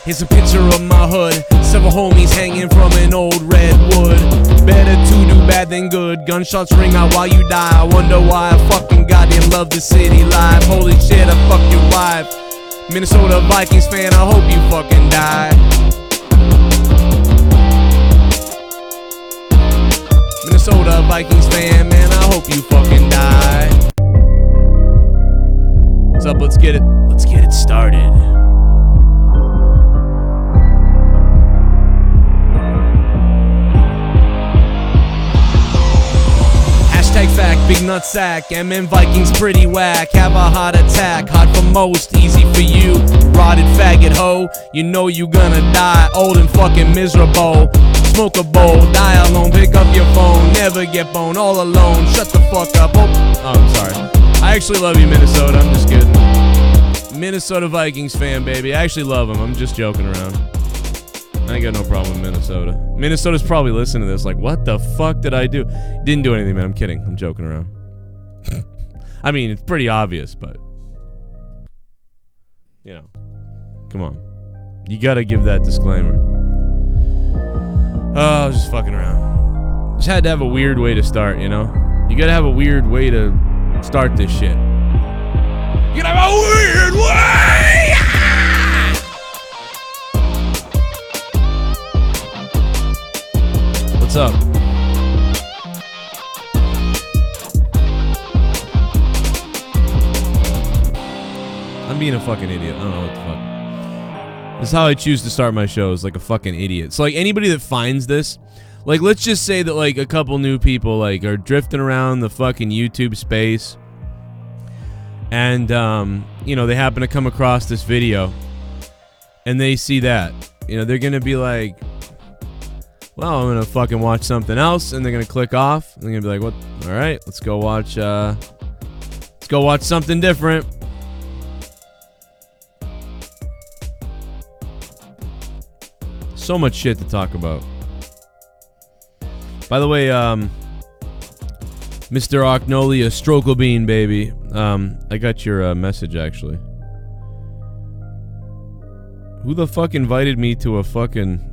Here's a picture of my hood. Several homies hanging from an old redwood. Better to do bad than good. Gunshots ring out while you die. I wonder why I fucking goddamn love the city life. Holy shit, I fuck your wife. Minnesota Vikings fan, I hope you fucking die. Minnesota Vikings fan, man, I hope you fucking die. What's up? Let's get it started. Hashtag fact, big nut sack, MN Vikings pretty whack. Have a heart attack, hard for most, easy for you. Rotted faggot hoe, you know you gonna die. Old and fucking miserable. Smoke a bowl, die alone, pick up your phone. Never get boned, all alone, shut the fuck up. Oh, I'm sorry. I actually love you, Minnesota, I'm just kidding. Minnesota Vikings fan, baby. I actually love them, I'm just joking around. I ain't got no problem with Minnesota. Minnesota's probably listening to this like, what the fuck did I do? Didn't do anything, man. I'm kidding. I'm joking around. I mean, it's pretty obvious, but... you know. Come on. You gotta give that disclaimer. Oh, I was just fucking around. Just had to have a weird way to start, you know? You gotta have a weird way to start this shit. You gotta have a weird way! What's up? I'm being a fucking idiot. I don't know what the fuck. This is how I choose to start my shows, like a fucking idiot. So like anybody that finds this, like let's just say that like a couple new people like are drifting around the fucking YouTube space and you know, they happen to come across this video and they see that. You know, they're gonna be like, well, I'm gonna fucking watch something else, and they're gonna click off, and they're gonna be like, what? All right, let's go watch something different. So much shit to talk about. By the way, Mr. Arknolia Strokelbean, baby, I got your message actually. Who the fuck invited me to a fucking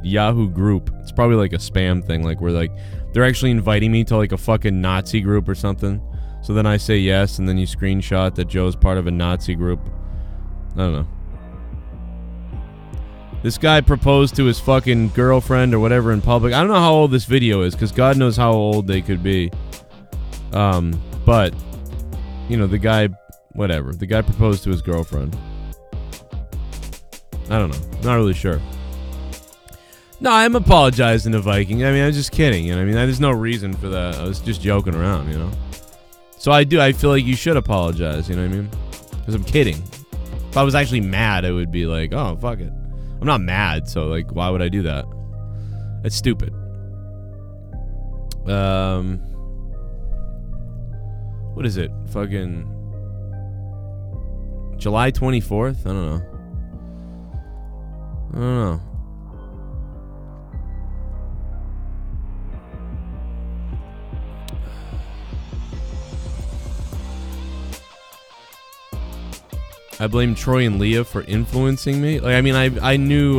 Yahoo group? It's probably like a spam thing, like where like they're actually inviting me to like a fucking Nazi group or something. So then I say yes, and then you screenshot that Joe's part of a Nazi group. I don't know. This guy proposed to his fucking girlfriend or whatever in public. I don't know how old this video is, because God knows how old they could be. But, you know, the guy, whatever. The guy proposed to his girlfriend. I don't know. Not really sure. No, I'm apologizing to Viking. I mean, I was just kidding. You know what I mean? There's no reason for that. I was just joking around, you know? So I feel like you should apologize, you know what I mean? Because I'm kidding. If I was actually mad, I would be like, oh, fuck it. I'm not mad, so, like, why would I do that? That's stupid. What is it? Fucking... July 24th? I don't know. I blame Troy and Leah for influencing me. Like, I mean, I knew,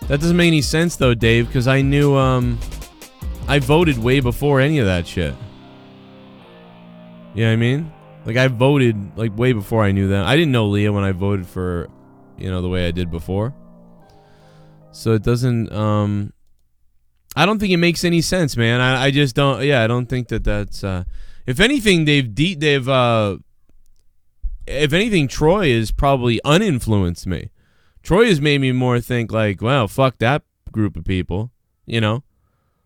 that doesn't make any sense, though, Dave, because I knew, I voted way before any of that shit. You know what I mean? Like, I voted, like, way before I knew that. I didn't know Leah when I voted for, you know, the way I did before. So it doesn't, I don't think it makes any sense, man. I just don't, I don't think that that's, if anything, if anything, Troy has probably uninfluenced me. Troy has made me more think like, well, fuck that group of people, you know?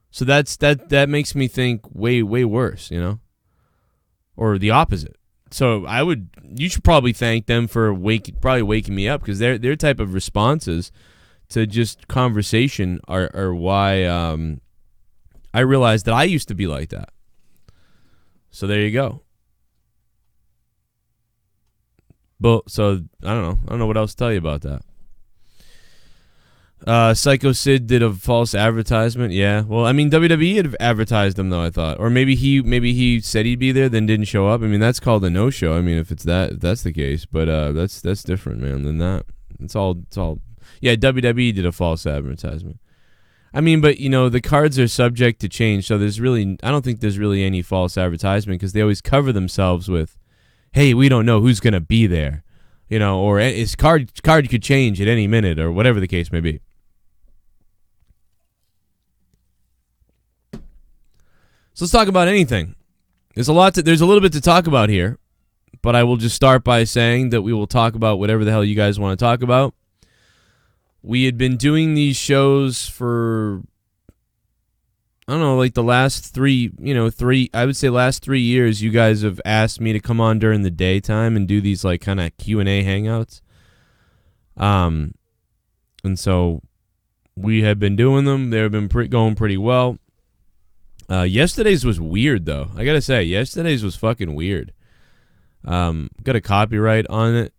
So that makes me think way worse, you know? Or the opposite. So you should probably thank them for waking me up, because their type of responses to just conversation are why I realized that I used to be like that. So there you go. But so I don't know what else to tell you about that. Psycho Sid did a false advertisement. Yeah. Well, I mean, WWE had advertised him though, I thought, or maybe he said he'd be there, then didn't show up. I mean, that's called a no-show. I mean, if that's the case, but that's different, man. Than that, it's all. Yeah, WWE did a false advertisement. I mean, but you know, the cards are subject to change, so I don't think there's really any false advertisement because they always cover themselves with, "Hey, we don't know who's gonna be there," you know, or his card could change at any minute, or whatever the case may be. So let's talk about anything. There's a little bit to talk about here, but I will just start by saying that we will talk about whatever the hell you guys want to talk about. We had been doing these shows for, I don't know, like the last I would say last 3 years, you guys have asked me to come on during the daytime and do these like kind of Q&A hangouts. And so we had been doing them. They've been going pretty well. Yesterday's was weird, though. I gotta say, yesterday's was fucking weird. Got a copyright on it.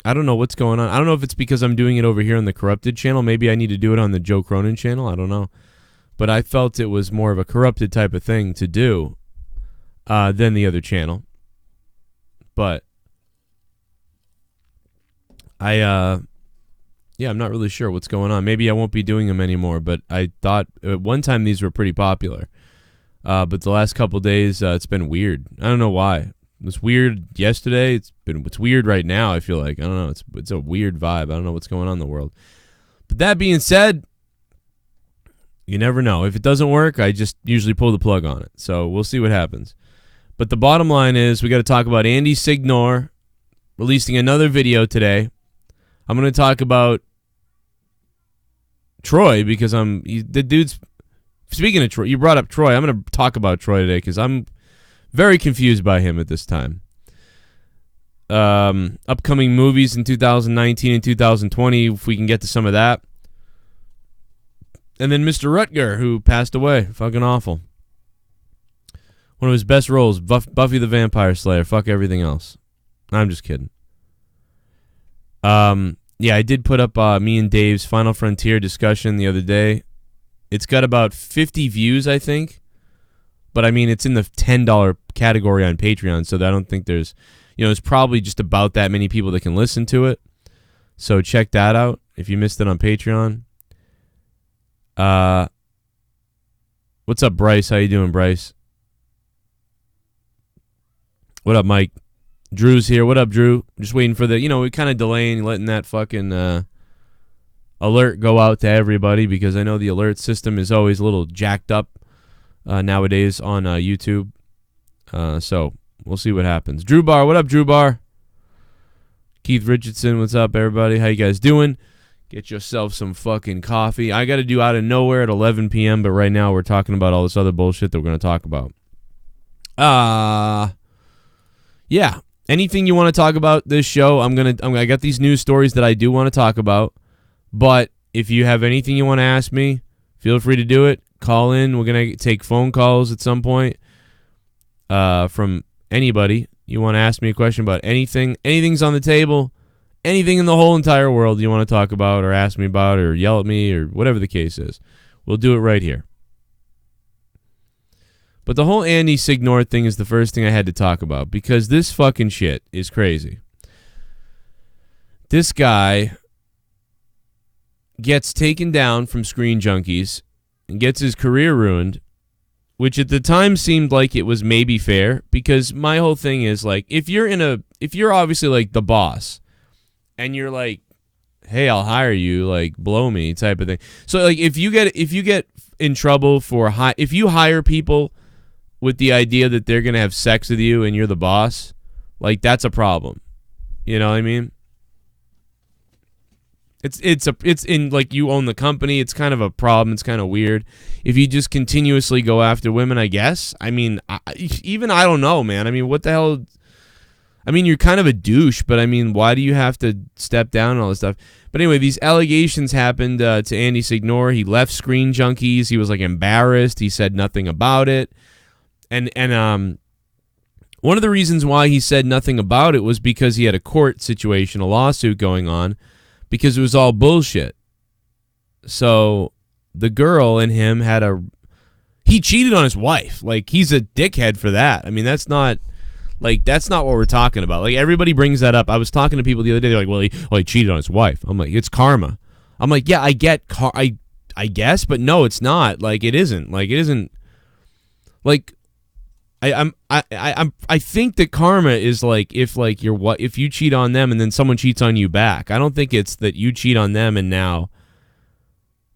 I don't know what's going on. I don't know if it's because I'm doing it over here on the Corrupted channel. Maybe I need to do it on the Joe Cronin channel. I don't know. But I felt it was more of a Corrupted type of thing to do than the other channel. But yeah, I'm not really sure what's going on. Maybe I won't be doing them anymore, but I thought at one time these were pretty popular. But the last couple days, it's been weird. I don't know why. It was weird yesterday. It's weird right now, I feel like. I don't know. It's a weird vibe. I don't know what's going on in the world. But that being said, you never know. If it doesn't work, I just usually pull the plug on it. So we'll see what happens. But the bottom line is we got to talk about Andy Signore releasing another video today. I'm going to talk about Troy because the dude's... Speaking of Troy, you brought up Troy. I'm going to talk about Troy today because I'm very confused by him at this time. Upcoming movies in 2019 and 2020, if we can get to some of that. And then Mr. Rutger, who passed away. Fucking awful. One of his best roles, Buffy the Vampire Slayer. Fuck everything else. I'm just kidding. Yeah, I did put up me and Dave's Final Frontier discussion the other day. It's got about 50 views, I think. But, I mean, it's in the $10 category on Patreon, so I don't think there's... it's probably just about that many people that can listen to it. So check that out if you missed it on Patreon. What's up, Bryce? How you doing, Bryce? What up, Mike? Drew's here. What up, Drew? Just waiting for the... we're kind of delaying letting that fucking alert go out to everybody because I know the alert system is always a little jacked up nowadays on YouTube. So we'll see what happens. Drew Bar, what up, Drew Bar? Keith Richardson, what's up, everybody? How you guys doing? Get yourself some fucking coffee. I got to do Out of Nowhere at 11 p.m., but right now we're talking about all this other bullshit that we're going to talk about. Yeah. Anything you want to talk about this show, I got these news stories that I do want to talk about, but if you have anything you want to ask me, feel free to do it. Call in. We're going to take phone calls at some point from anybody. You want to ask me a question about anything. Anything's on the table. Anything in the whole entire world you want to talk about or ask me about or yell at me or whatever the case is. We'll do it right here. But the whole Andy Signore thing is the first thing I had to talk about because this fucking shit is crazy. This guy gets taken down from Screen Junkies and gets his career ruined, which at the time seemed like it was maybe fair because my whole thing is like if you're obviously like the boss and you're like, hey, I'll hire you, like blow me type of thing. So like if you get in trouble for if you hire people with the idea that they're gonna have sex with you and you're the boss, like that's a problem. You know what I mean? It's in like you own the company. It's kind of a problem. It's kind of weird. If you just continuously go after women, I guess. I mean, I don't know, man. I mean, what the hell? I mean, you're kind of a douche, but I mean, why do you have to step down and all this stuff? But anyway, these allegations happened to Andy Signore. He left Screen Junkies. He was like embarrassed. He said nothing about it. And one of the reasons why he said nothing about it was because he had a court situation, a lawsuit going on. because it was all bullshit. So the girl and him he cheated on his wife. Like, he's a dickhead for that. I mean, that's not what we're talking about. Like, everybody brings that up. I was talking to people the other day. They're like, well, he cheated on his wife. I'm like, it's karma. I'm like, yeah, I get I guess, but no, it's not. Like, it isn't. Like, it isn't. Like, I think that karma is like if you cheat on them and then someone cheats on you back. I don't think it's that you cheat on them and now.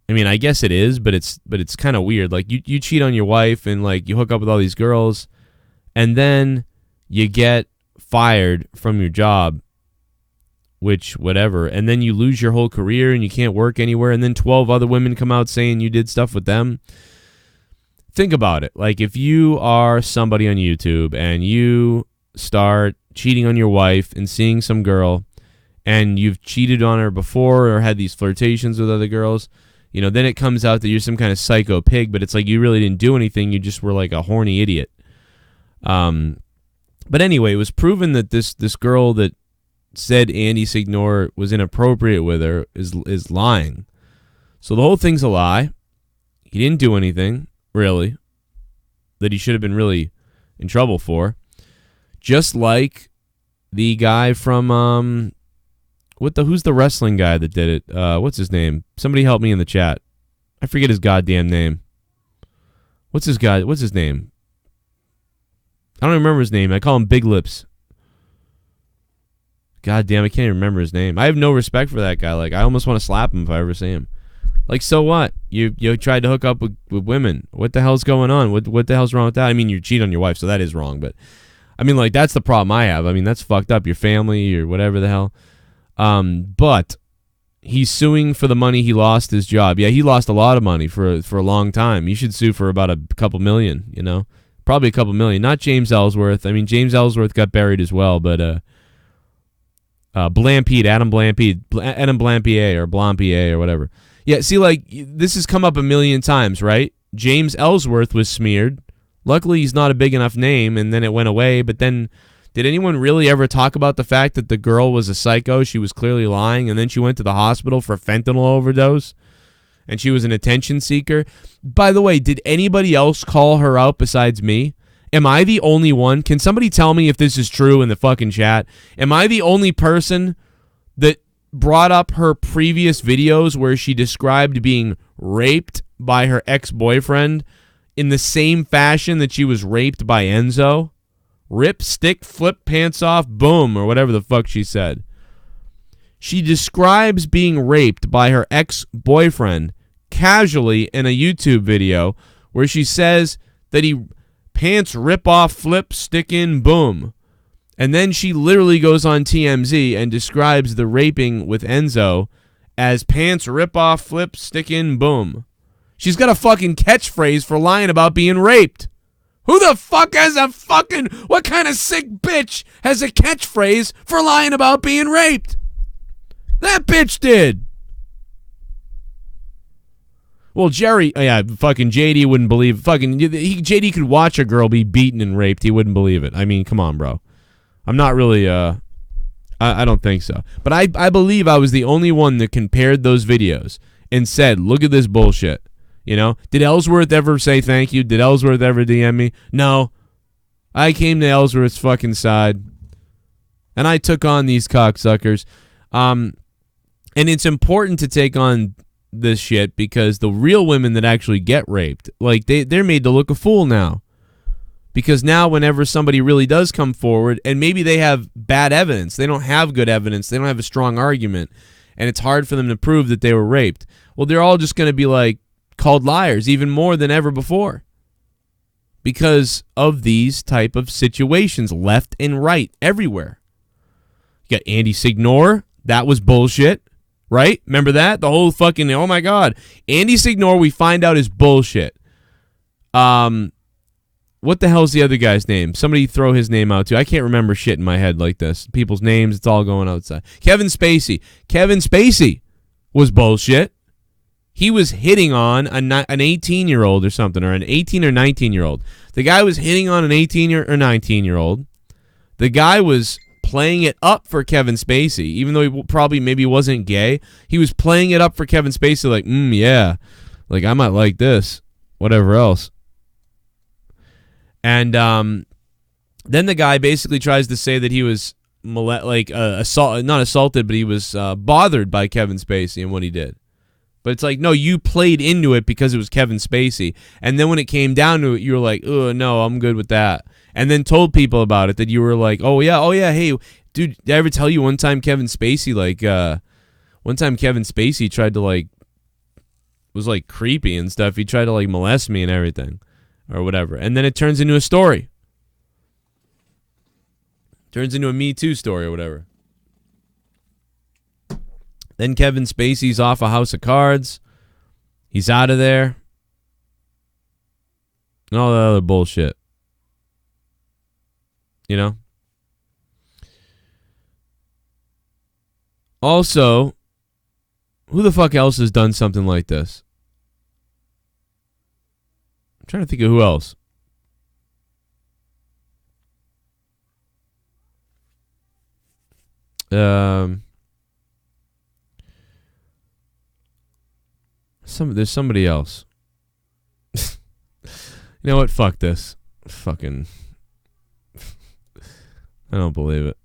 I mean, I guess it is, but it's kind of weird. Like, you cheat on your wife and like you hook up with all these girls, and then you get fired from your job, which whatever, and then you lose your whole career and you can't work anywhere, and then 12 other women come out saying you did stuff with them. Think about it. Like, if you are somebody on YouTube and you start cheating on your wife and seeing some girl and you've cheated on her before or had these flirtations with other girls, you know, then it comes out that you're some kind of psycho pig, but it's like you really didn't do anything. You just were like a horny idiot. But anyway, it was proven that this girl that said Andy Signore was inappropriate with her is lying. So the whole thing's a lie. He didn't do anything, really, that he should have been really in trouble for. Just like the guy from who's the wrestling guy that did it? What's his name? Somebody help me in the chat. I forget his goddamn name. What's his name? I don't remember his name. I call him Big Lips. God damn, I can't even remember his name. I have no respect for that guy. Like, I almost want to slap him if I ever see him. Like, so what? You tried to hook up with women. What the hell's going on? What the hell's wrong with that? I mean, you cheat on your wife, so that is wrong. But, I mean, like, that's the problem I have. I mean, that's fucked up. Your family or whatever the hell. But he's suing for the money he lost his job. Yeah, he lost a lot of money for a long time. You should sue for about a couple million, you know? Probably a couple million. Not James Ellsworth. I mean, James Ellsworth got buried as well, but Adam Blampier or Blampier or whatever. Yeah, see, like, this has come up a million times, right? James Ellsworth was smeared. Luckily, he's not a big enough name, and then it went away. But then, did anyone really ever talk about the fact that the girl was a psycho? She was clearly lying, and then she went to the hospital for fentanyl overdose, and she was an attention seeker. By the way, did anybody else call her out besides me? Am I the only one? Can somebody tell me if this is true in the fucking chat? Am I the only person that brought up her previous videos where she described being raped by her ex-boyfriend in the same fashion that she was raped by Enzo? Rip, stick, flip, pants off, boom, or whatever the fuck she said. She describes being raped by her ex-boyfriend casually in a YouTube video where she says that he pants rip off, flip, stick in, boom. And then she literally goes on TMZ and describes the raping with Enzo as pants rip off, flip, stick in, boom. She's got a fucking catchphrase for lying about being raped. Who the fuck has what kind of sick bitch has a catchphrase for lying about being raped? That bitch did. Well, fucking JD wouldn't believe. JD could watch a girl be beaten and raped. He wouldn't believe it. I mean, come on, bro. I'm not really, I don't think so. But I believe I was the only one that compared those videos and said, look at this bullshit. You know? Did Ellsworth ever say thank you? Did Ellsworth ever DM me? No. I came to Ellsworth's fucking side, and I took on these cocksuckers. And it's important to take on this shit because the real women that actually get raped, like, they're made to look a fool now. Because now whenever somebody really does come forward, and maybe they have bad evidence, they don't have good evidence, they don't have a strong argument, and it's hard for them to prove that they were raped, well, they're all just going to be, like, called liars even more than ever before. Because of these type of situations, left and right, everywhere. You got Andy Signore, that was bullshit, right? Remember that? The whole fucking, oh my God. Andy Signore, we find out, is bullshit. What the hell's the other guy's name? Somebody throw his name out too. I can't remember shit in my head like this. People's names, it's all going outside. Kevin Spacey. Kevin Spacey was bullshit. He was hitting on an 18-year-old or something, or an 18 or 19-year-old. The guy was hitting on an 18 or 19-year-old. The guy was playing it up for Kevin Spacey, even though he probably maybe wasn't gay. He was playing it up for Kevin Spacey, like, yeah, like I might like this, whatever else. And then the guy basically tries to say that he was not assaulted, but he was bothered by Kevin Spacey and what he did. But it's like, no, you played into it because it was Kevin Spacey. And then when it came down to it, you were like, oh, no, I'm good with that. And then told people about it, that you were like, oh, yeah, hey, dude, did I ever tell you one time Kevin Spacey, tried to, like, was, like, creepy and stuff. He tried to, like, molest me and everything or whatever. And then it turns into a story. Turns into a Me Too story or whatever. Then Kevin Spacey's off a House of Cards. He's out of there. And all that other bullshit. You know? Also, who the fuck else has done something like this? I'm trying to think of who else. There's somebody else. You know what? Fuck this. Fucking. I don't believe it.